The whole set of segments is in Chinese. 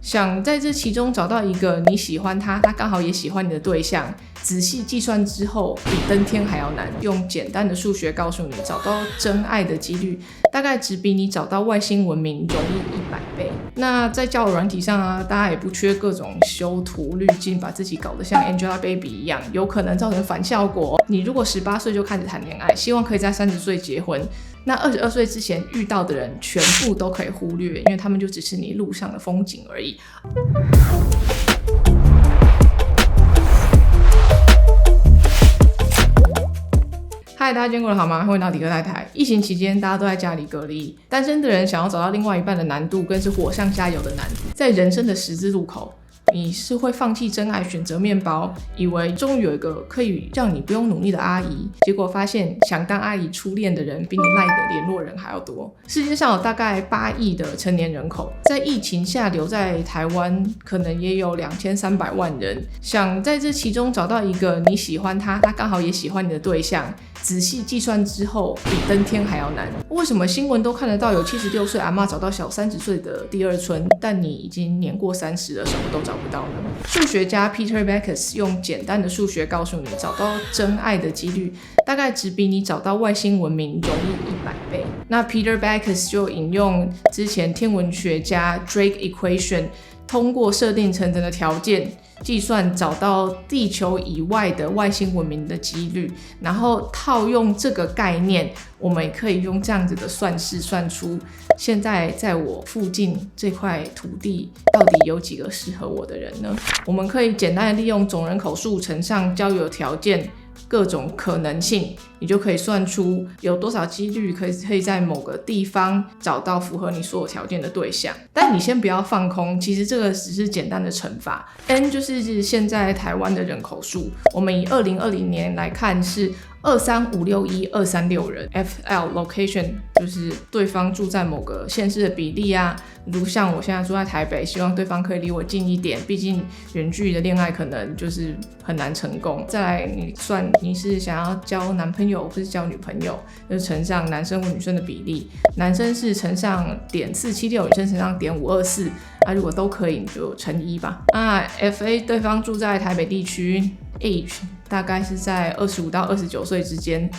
想在这其中找到一个你喜欢他，他刚好也喜欢你的对象，仔细计算之后比登天还要难。用简单的数学告诉你，找到真爱的几率大概只比你找到外星文明容易100倍。那在交友软体上啊，大家也不缺各种修图滤镜，把自己搞得像 Angelababy 一样，有可能造成反效果。你如果18岁就开始谈恋爱，希望可以在30岁结婚，那22岁之前遇到的人全部都可以忽略，因为他们就只是你路上的风景而已。嗨，大家今天过得好吗？欢迎到迪克太太。疫情期间，大家都在家里隔离，单身的人想要找到另外一半的难度，更是火上加油的难度。在人生的十字路口，你是会放弃真爱，选择面包，以为终于有一个可以让你不用努力的阿姨，结果发现想当阿姨初恋的人比你赖的联络人还要多。世界上有大概8亿的成年人口，在疫情下留在台湾可能也有2300万人。想在这其中找到一个你喜欢他，他刚好也喜欢你的对象，仔细计算之后比登天还要难。为什么新闻都看得到有76岁阿嬷找到小30岁的第二春，但你已经年过30了，什么都找不到呢？数学家 Peter Backus 用简单的数学告诉你，找到真爱的几率大概只比你找到外星文明容易100倍。那 Peter Backus 就引用之前天文学家 Drake Equation， 通过设定层层的条件计算找到地球以外的外星文明的几率，然后套用这个概念，我们也可以用这样子的算式算出现在在我附近这块土地到底有几个适合我的人呢？我们可以简单的利用总人口数乘上交友条件各种可能性，你就可以算出有多少几率可以在某个地方找到符合你所有条件的对象。但你先不要放空，其实这个只是简单的乘法。N 就是现在台湾的人口数，我们以2020年来看是23561,236人。FL location 就是对方住在某个县市的比例啊，如像我现在住在台北，希望对方可以离我近一点，毕竟远距离的恋爱可能就是很难成功。再来你算你是想要交男朋友或是交女朋友，就乘上男生或女生的比例，男生是乘上.476，女生乘上.524，如果都可以你就乘1吧。FA 对方住在台北地区， Age 大概是在25到29岁之间，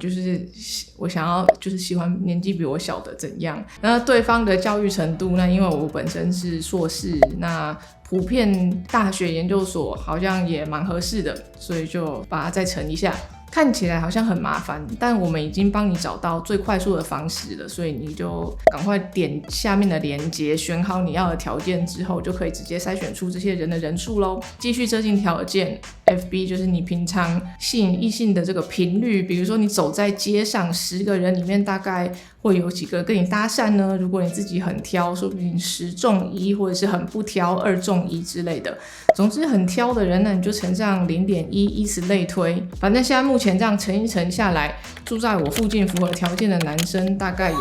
就是我想要就是喜欢年纪比我小的怎样。那对方的教育程度，那因为我本身是硕士，那普遍大学研究所好像也蛮合适的，所以就把它再乘一下。看起来好像很麻烦，但我们已经帮你找到最快速的方式了，所以你就赶快点下面的连结，选好你要的条件之后，就可以直接筛选出这些人的人数咯。继续设定条件 FB 就是你平常吸引异性的这个频率，比如说你走在街上10个人里面大概会有几个跟你搭讪呢？如果你自己很挑，说不定10中1，或者是很不挑2中1之类的。总之很挑的人呢，你就乘上0.1，以此类推。反正现在目前这样乘一乘下来，住在我附近符合条件的男生大概有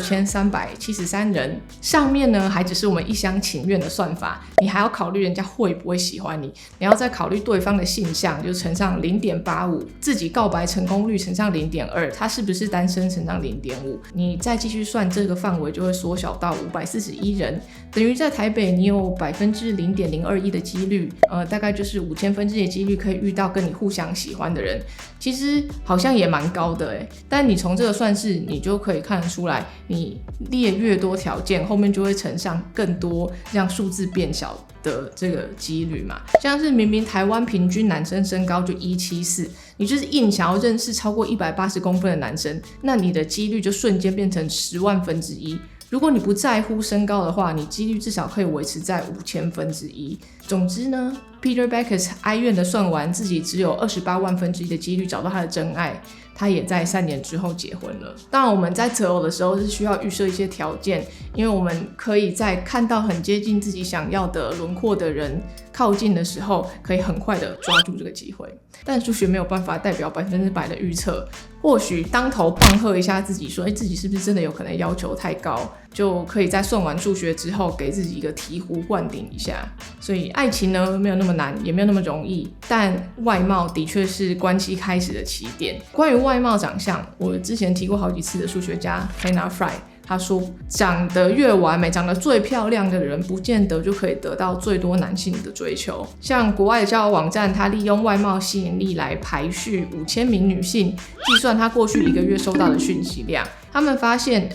6373人。上面呢还只是我们一厢情愿的算法，你还要考虑人家会不会喜欢你，你要再考虑对方的性向，就乘上0.85，自己告白成功率乘上0.2，他是不是单身乘上0.5，你再继续算，这个范围就会缩小到541人，等于在台北你有0.021%的几率，大概就是5000分之一的几率可以遇到跟你互相喜欢的人。其实好像也蛮高的但你从这个算式你就可以看得出来，你列越多条件，后面就会乘上更多让数字变小的这个几率嘛。像是明明台湾平均男生身高就174，你就是硬想要认识超过180公分的男生，那你的几率就瞬间变成10万分之一。如果你不在乎身高的话，你几率至少可以维持在5000分之一。总之呢， Peter Backus 哀怨的算完自己只有28万分之一的几率找到他的真爱，他也在3年之后结婚了。当然我们在择偶的时候是需要预设一些条件，因为我们可以在看到很接近自己想要的轮廓的人靠近的时候，可以很快的抓住这个机会。但数学没有办法代表100%的预测，或许当头棒喝一下自己说自己是不是真的有可能要求太高，就可以在算完数学之后给自己一个醍醐灌顶一下。所以爱情呢没有那么难，也没有那么容易，但外貌的确是关系开始的起点。关于外貌长相，我之前提过好几次的数学家 Hannah Fry 他说长得越完美，长得最漂亮的人不见得就可以得到最多男性的追求。像国外的交友网站，他利用外貌吸引力来排序5000名女性，计算他过去1个月收到的讯息量。他们发现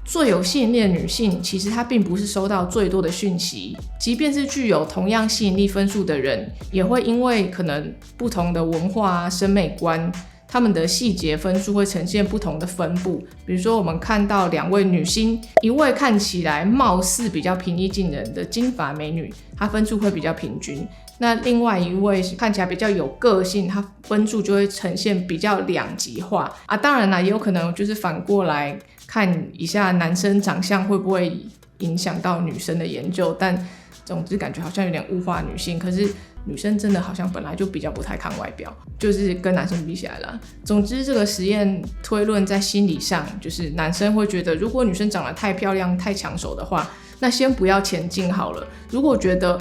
最有吸引力的女性，其实她并不是收到最多的讯息，即便是具有同样吸引力分数的人，也会因为可能不同的文化审美观，他们的细节分数会呈现不同的分布。比如说我们看到2位女星，一位看起来貌似比较平易近人的金发美女，她分数会比较平均，那另外一位看起来比较有个性，她分数就会呈现比较两极化啊。当然啦，也有可能就是反过来看一下男生长相会不会影响到女生的研究，但总之感觉好像有点物化女性，可是女生真的好像本来就比较不太看外表，就是跟男生比起来啦。总之这个实验推论在心理上，就是男生会觉得如果女生长得太漂亮太抢手的话，那先不要前进好了。如果觉得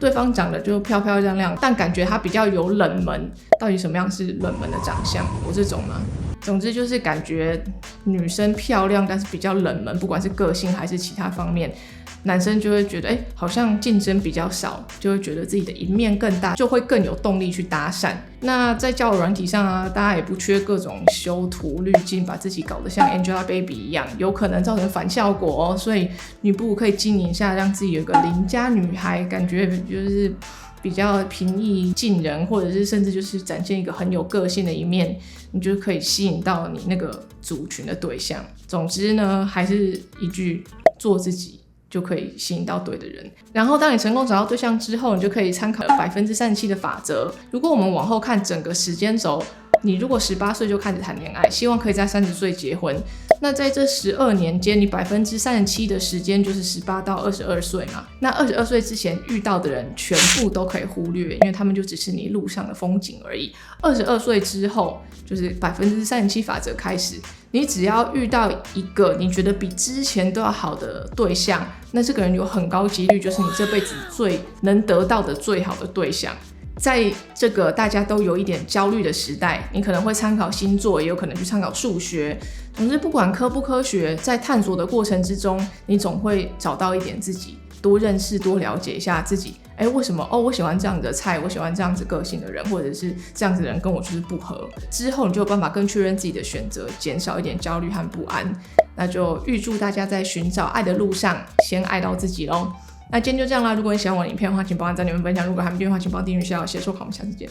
对方长得就漂漂亮亮，但感觉他比较有冷门，到底什么样是冷门的长相？我这种吗？总之就是感觉女生漂亮但是比较冷门，不管是个性还是其他方面，男生就会觉得好像竞争比较少，就会觉得自己的赢面更大，就会更有动力去搭讪。那在交友软体上啊，大家也不缺各种修图滤镜，把自己搞得像 Angelababy 一样，有可能造成反效果哦。所以女部可以经营一下，让自己有一个邻家女孩，感觉就是比较平易近人，或者是甚至就是展现一个很有个性的一面，你就可以吸引到你那个族群的对象。总之呢，还是一句，做自己就可以吸引到对的人。然后当你成功找到对象之后，你就可以参考37%的法则。如果我们往后看整个时间轴，你如果18岁就开始谈恋爱，希望可以在30岁结婚，那在这12年间，你37%的时间就是18到22岁嘛。那22岁之前遇到的人全部都可以忽略，因为他们就只是你路上的风景而已。22岁之后就是37%法则开始，你只要遇到一个你觉得比之前都要好的对象，那这个人有很高几率就是你这辈子最能得到的最好的对象。在这个大家都有一点焦虑的时代，你可能会参考星座，也有可能去参考数学。总之不管科不科学，在探索的过程之中，你总会找到一点自己，多认识多了解一下自己。为什么我喜欢这样的菜，我喜欢这样子个性的人，或者是这样子的人跟我就是不合，之后你就有办法更确认自己的选择，减少一点焦虑和不安。那就预祝大家在寻找爱的路上先爱到自己咯。那今天就这样啦，如果你喜欢我的影片的话，请帮我按赞、留言、分享。如果还没订阅的话，请帮我订阅一下，写说好，我们下次见。